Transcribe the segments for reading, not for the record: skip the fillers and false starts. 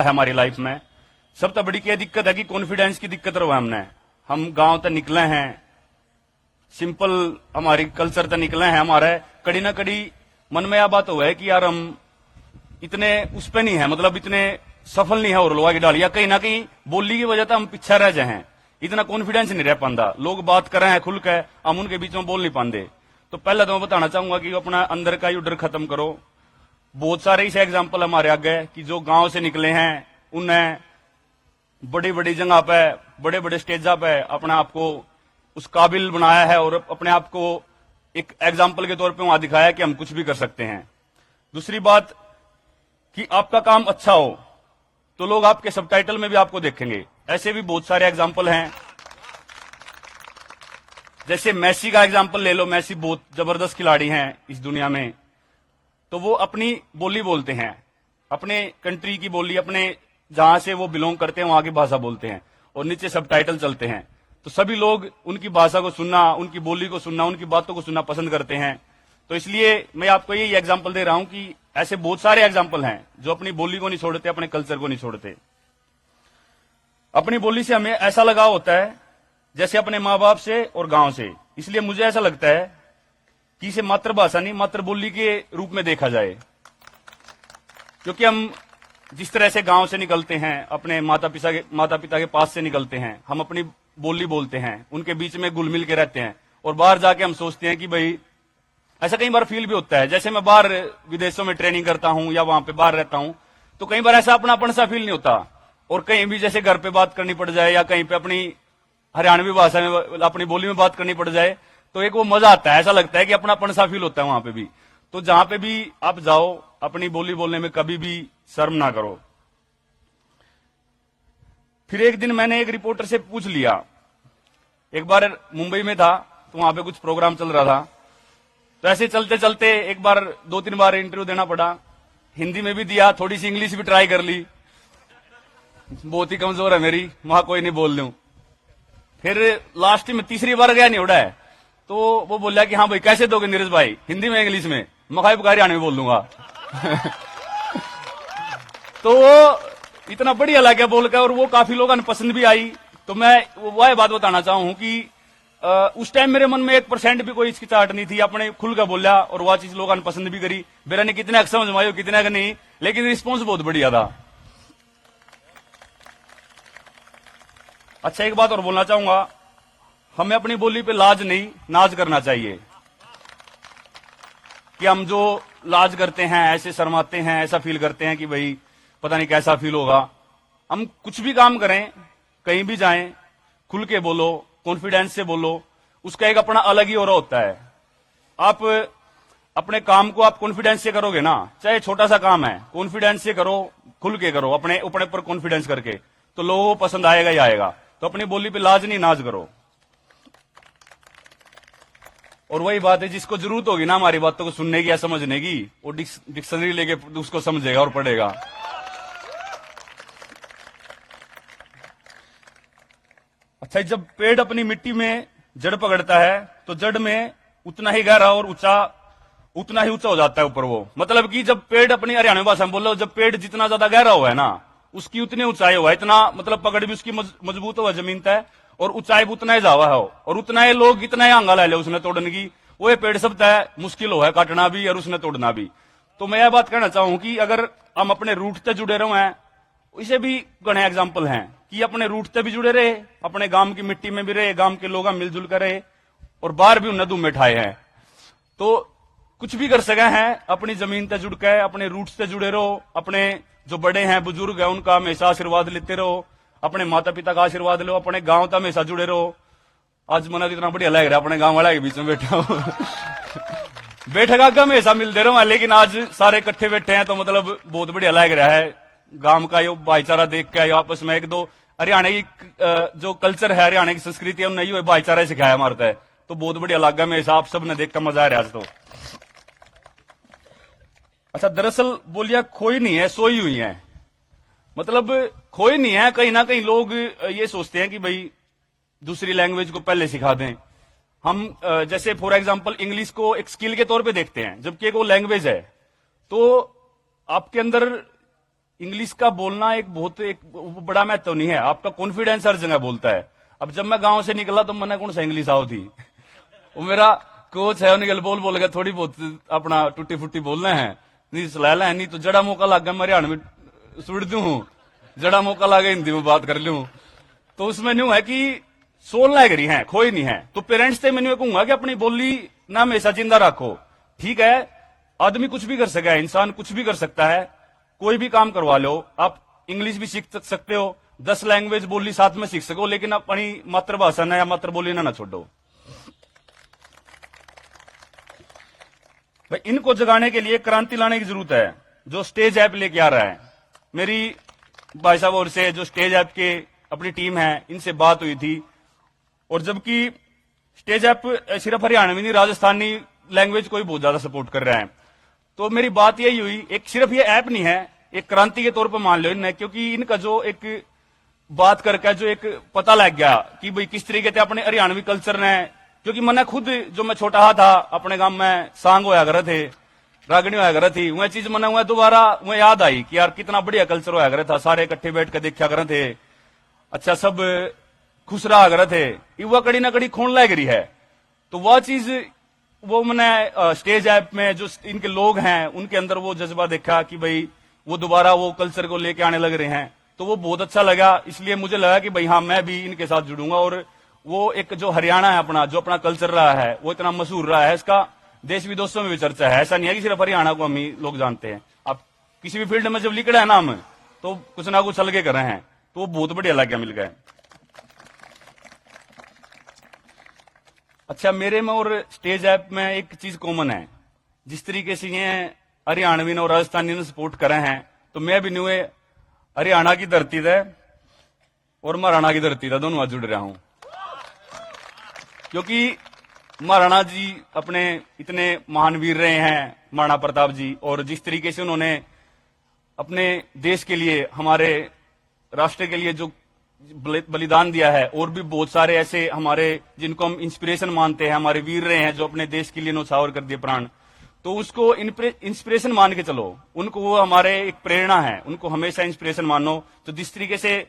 है हमारी लाइफ में। सबसे बड़ी क्या दिक्कत है कि कॉन्फिडेंस की दिक्कत रहा हमने। हम गांव तक निकले हैं, सिंपल हमारी कल्चर तक निकले हैं, हमारे कड़ी ना कड़ी मन में यह बात हुआ है कि यार हम इतने उस पे नहीं है, मतलब इतने सफल नहीं है और लोगों की डालिया कहीं ना कहीं बोली की वजह से हम पीछे रह जाए हैं, इतना कॉन्फिडेंस नहीं रह पाता। लोग बात कर रहे हैं खुल के, हम उनके बीच में बोल नहीं पाते। तो पहले तो मैं बताना चाहूंगा कि अपना अंदर का ये डर खत्म करो। बहुत सारे ऐसे एग्जाम्पल हमारे आगे कि जो गांव से निकले हैं, उन्हें बड़ी बड़ी जगह पे, बड़े बड़े स्टेजा पे अपने आप को उस काबिल बनाया है और अपने आप को एक एग्जाम्पल के तौर पे वहां दिखाया कि हम कुछ भी कर सकते हैं। दूसरी बात कि आपका काम अच्छा हो तो लोग आपके सबटाइटल में भी आपको देखेंगे। ऐसे भी बहुत सारे एग्जाम्पल हैं। जैसे मेसी का एग्जाम्पल ले लो, मेसी बहुत जबरदस्त खिलाड़ी हैं इस दुनिया में। तो वो अपनी बोली बोलते हैं, अपने कंट्री की बोली, अपने जहां से वो बिलोंग करते हैं वहां की भाषा बोलते हैं और नीचे सबटाइटल चलते हैं। तो सभी लोग उनकी भाषा को सुनना, उनकी बोली को सुनना, उनकी बातों को सुनना पसंद करते हैं। तो इसलिए मैं आपको यही एग्जाम्पल दे रहा हूं कि ऐसे बहुत सारे एग्जाम्पल हैं जो अपनी बोली को नहीं छोड़ते, अपने कल्चर को नहीं छोड़ते। अपनी बोली से हमें ऐसा लगाव होता है जैसे अपने माँ बाप से और गांव से। इसलिए मुझे ऐसा लगता है कि इसे मातृभाषा नहीं, मातृबोली के रूप में देखा जाए। क्योंकि हम जिस तरह से गांव से निकलते हैं, अपने माता पिता के पास से निकलते हैं, हम अपनी बोली बोलते हैं, उनके बीच में घुल मिल के रहते हैं और बाहर जाके हम सोचते हैं कि भाई, ऐसा कई बार फील भी होता है। जैसे मैं बाहर विदेशों में ट्रेनिंग करता हूं या वहां पे बाहर रहता हूं तो कई बार ऐसा अपनापन सा फील नहीं होता। और कहीं भी जैसे घर पे बात करनी पड़ जाए या कहीं पे अपनी हरियाणवी भाषा में, अपनी बोली में बात करनी पड़ जाए तो एक वो मजा आता है, ऐसा लगता है कि अपनापन सा फील होता है वहां पे भी। तो जहां पे भी आप जाओ, अपनी बोली बोलने में कभी भी शर्म ना करो। फिर एक दिन मैंने एक रिपोर्टर से पूछ लिया, एक बार मुंबई में था तो वहां पे कुछ प्रोग्राम चल रहा था। तो ऐसे चलते चलते एक बार 2-3 बार इंटरव्यू देना पड़ा, हिंदी में भी दिया, थोड़ी सी इंग्लिश भी ट्राई कर ली, बहुत ही कमजोर है मेरी, वहां कोई नहीं बोल लूं। फिर लास्ट में तीसरी बार गया नहीं उड़ा है तो वो बोला कि हाँ भाई कैसे दोगे नीरज भाई, हिंदी में इंग्लिश में? मखाई बुखारी आने में बोल दूंगा। तो वो इतना बढ़िया लगा बोलकर और वो काफी लोगों ने पसंद भी आई। तो मैं वह बात बताना चाहूं कि उस टाइम मेरे मन में 1% भी कोई हिचकिचाहट नहीं थी, अपने खुल कर बोला और वह चीज लोगों ने पसंद भी करी। मेरा ने कितने समझ में आयो कितने का नहीं, लेकिन रिस्पॉन्स बहुत बढ़िया था। अच्छा, एक बात और बोलना चाहूंगा, हमें अपनी बोली पे लाज नहीं नाज करना चाहिए। कि हम जो लाज करते हैं, ऐसे शर्माते हैं, ऐसा फील करते हैं कि भाई पता नहीं कैसा फील होगा। हम कुछ भी काम करें, कहीं भी जाएं, खुल के बोलो, कॉन्फिडेंस से बोलो, उसका एक अपना अलग ही ऑरा होता है। आप अपने काम को आप कॉन्फिडेंस से करोगे ना, चाहे छोटा सा काम है, कॉन्फिडेंस से करो, खुल के करो, अपने ऊपर पर कॉन्फिडेंस करके, तो लोगों को पसंद आएगा ही आएगा। तो अपनी बोली पे लाज नहीं नाज करो। और वही बात है, जिसको जरूरत होगी ना हमारी बातों को सुनने की या समझने की, वो डिक्शनरी लेके उसको समझेगा और पढ़ेगा। अच्छा, जब पेड़ अपनी मिट्टी में जड़ पकड़ता है तो जड़ में उतना ही गहरा और उतना ही ऊंचा हो जाता है ऊपर वो। मतलब कि जब पेड़, अपनी हरियाणवी भाषा में बोलो, जब पेड़ जितना ज्यादा गहरा हुआ है ना, उसकी उतनी ऊंचाई हुआ है, इतना मतलब पकड़ भी उसकी मजबूत हुआ जमीन तय, और ऊंचाई भी उतना ही जावा है, और उतना ही लोग इतना ही आंगा ले उसने तोड़ने की। वो ये पेड़ सब तय मुश्किल हो है काटना भी और उसने तोड़ना भी। तो मैं यह बात कहना चाहूं कि अगर हम अपने रूट से जुड़े रहे हैं, इसे भी घने एग्जाम्पल हैं कि अपने रूट से भी जुड़े रहे, अपने गांव की मिट्टी में भी रहे, गांव के लोग मिलजुल कर रहे और बाहर भी उन्हें धूम उठाए हैं। तो कुछ भी कर सके हैं, अपनी जमीन से जुड़ के, अपने रूट से जुड़े रहो, अपने जो बड़े हैं, बुजुर्ग हैं, उनका हमेशा आशीर्वाद लेते रहो, अपने माता पिता का आशीर्वाद लो, अपने गांव तक हमेशा जुड़े रहो। आज मना कितना बढ़िया लग रहा है अपने गांव वाले के बीच में बैठा हूं। बैठक आगे हमेशा मिलते रहो, लेकिन आज सारे इकट्ठे बैठे हैं तो मतलब बहुत बढ़िया लग रहा है। गांव का ये भाईचारा देख के आपस में, एक दो हरियाणा की जो कल्चर है, हरियाणा की संस्कृति है, उन्हें भाईचारा सिखाया मारता है, तो बहुत बढ़िया लगा हमेशा। आप सबने देख कर मजा आ रहा है आज तो। अच्छा, दरअसल बोलिया खोई नहीं है, सोई हुई है। मतलब खोई नहीं है, कहीं ना कहीं लोग ये सोचते हैं कि भाई दूसरी लैंग्वेज को पहले सिखा दें। हम जैसे फॉर एग्जांपल इंग्लिश को एक स्किल के तौर पे देखते हैं, जबकि एक वो लैंग्वेज है। तो आपके अंदर इंग्लिश का बोलना एक बहुत एक बड़ा महत्व नहीं है, आपका कॉन्फिडेंस हर जगह बोलता है। अब जब मैं गांव से निकला तो मैंने कौन सा इंग्लिश आओ थी, वो मेरा कोच है निकल बोल के थोड़ी बहुत अपना टूटी फुट्टी बोलना है, नहीं सलाह है, नहीं तो जड़ा मौका लग गया मैं हरियाणा में सुड़ दू हूं, जड़ा मौका लगा हिंदी में बात कर लूं। तो उसमें न्यू है कि सोल लाइगरी है, खोई नहीं है। तो पेरेंट्स से मैंने कहूंगा कि अपनी बोली ना हमेशा जिंदा रखो। ठीक है, आदमी कुछ भी कर सकता है, इंसान कुछ भी कर सकता है, कोई भी काम करवा लो। आप इंग्लिश भी सीख सकते हो, 10 लैंग्वेज बोली साथ में सीख सको, लेकिन अपनी मातृभाषा ना या मातृबोली ना छोड़ो। भाई इनको जगाने के लिए क्रांति लाने की जरूरत है, जो स्टेज ऐप लेके आ रहा है। मेरी भाई साहब और से जो स्टेज ऐप के अपनी टीम है, इनसे बात हुई थी, और जबकि स्टेज ऐप सिर्फ हरियाणवी नहीं, राजस्थानी लैंग्वेज को भी बहुत ज्यादा सपोर्ट कर रहा है। तो मेरी बात यही हुई, एक सिर्फ ये ऐप नहीं है, एक क्रांति के तौर पर मान लो इन्हें, क्योंकि इनका जो एक बात करके जो एक पता लग गया कि भाई किस तरीके से अपने हरियाणवी कल्चर ने, क्योंकि मैंने खुद जो मैं छोटा था अपने गांव में सांग होया करे थे, रागनी होया करे थी, वह चीज मैंने वह दोबारा वह याद आई कि यार कितना बढ़िया कल्चर होया करे था, सारे इकट्ठे बैठ कर देखा करे थे, अच्छा सब खुश रहा करे थे, वह कड़ी ना कड़ी खून लग रही है। तो वह चीज वो मैंने स्टेज ऐप में जो इनके लोग हैं उनके अंदर वो जज्बा देखा कि भाई वो दोबारा वो कल्चर को लेके आने लग रहे हैं, तो वो बहुत अच्छा लगा। इसलिए मुझे लगा कि भाई हाँ मैं भी इनके साथ जुड़ूंगा, और वो एक जो हरियाणा है अपना, जो अपना कल्चर रहा है वो इतना मशहूर रहा है, इसका देश विदेशों में भी चर्चा है। ऐसा नहीं है कि सिर्फ हरियाणा को हम ही लोग जानते हैं। आप किसी भी फील्ड में जब लिख रहे हैं नाम, तो कुछ ना कुछ अलगे कर रहे हैं, तो वो बहुत बढ़िया लग गया मिल गए। अच्छा, मेरे में और स्टेज ऐप में एक चीज कॉमन है, जिस तरीके से ये हरियाणवी और राजस्थानी ने सपोर्ट करे हैं, तो मैं भी न्यू हरियाणा की धरती से और महाराणा की धरती से दोनों जुड़ रहा हूं, क्योंकि महाराणा जी अपने इतने महान वीर रहे हैं, महाराणा प्रताप जी, और जिस तरीके से उन्होंने अपने देश के लिए, हमारे राष्ट्र के लिए जो बलिदान दिया है, और भी बहुत सारे ऐसे हमारे जिनको हम इंस्पिरेशन मानते हैं, हमारे वीर रहे हैं जो अपने देश के लिए न्यौछावर कर दिए प्राण, तो उसको इंस्पिरेशन मान के चलो, उनको वो हमारे एक प्रेरणा है, उनको हमेशा इंस्पिरेशन मानो। तो जिस तरीके से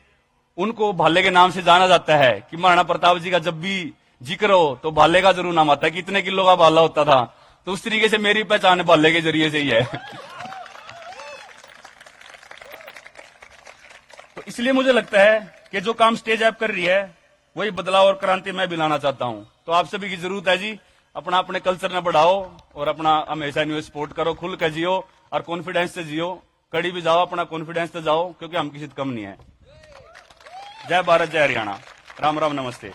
उनको भाले के नाम से जाना जाता है कि महाराणा प्रताप जी का जब भी जिक्र हो तो भाले का जरूर नाम आता है, कितने किलो का भाला होता था, तो उस तरीके से मेरी पहचान भाले के जरिए से ही है। तो इसलिए मुझे लगता है कि जो काम स्टेज ऐप कर रही है वही बदलाव और क्रांति मैं भी लाना चाहता हूं। तो आप सभी की जरूरत है जी, अपना अपने कल्चर ने बढ़ाओ और अपना हमेशा न्यू सपोर्ट करो, खुल कर जियो और कॉन्फिडेंस से जियो, कड़ी भी जाओ, अपना कॉन्फिडेंस से जाओ, क्योंकि हम किसी से कम नहीं है। जय भारत, जय हरियाणा, राम राम, नमस्ते।